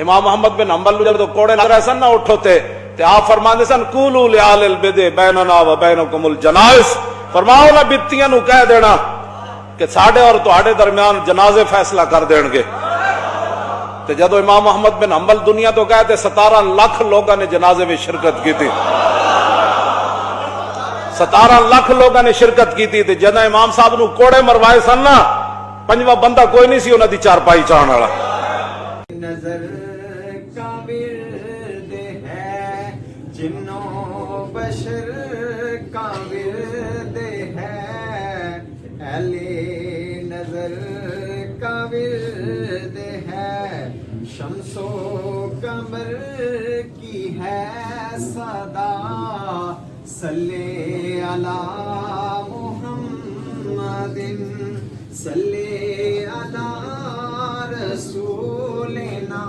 امام محمد بن حنبل جب تو کوڑے لگ رہے سن نہ اٹھوتے تے آپ فرماندے سن قولوا لآل البدع بیننا و بینکم الجنائز، فرماؤ نا بتیاں نو کہہ دینا کہ ساڈے اور تہاڈے درمیان جنازے فیصلہ کر دین گے۔ تے جدو امام محمد بن حنبل دنیا تو گئے تے 17 لاکھ لوگوں نے جنازے میں شرکت کی تھی، 17 لاکھ لوگوں نے شرکت کی تھی۔ تے جدو امام صاحب نو کوڑے مروائے سن نا، پنجواں بندہ کوئی نہیں سی انہاں دی چارپائی چاہن والا۔ نظر کا ورد ہے جنوں بشر کا ورد ہے، اہل نظر کا ورد ہے، شمس و قمر کی ہے صدا، صلی علی محمد صلی علی رسولنا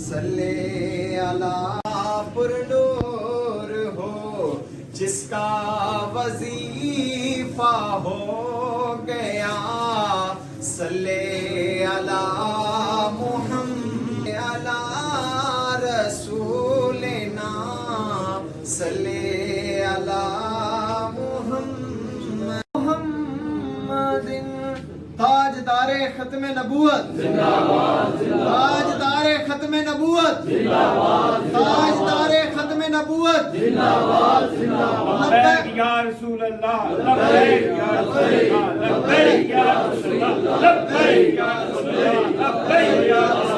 صلی علی پرنور ہو جس کا وظیفہ ہو گیا، صلی علی محمد علی رسولنا صلی علی محمد تاجدار ختم نبوت، تاجدار ختم نبوت، تاجدار ختم نبوت، لبیک یا رسول اللہ، لبیک یا رسول اللہ، لبیک یا رسول اللہ، لبیک یا رسول اللہ، لبیک یا رسول اللہ۔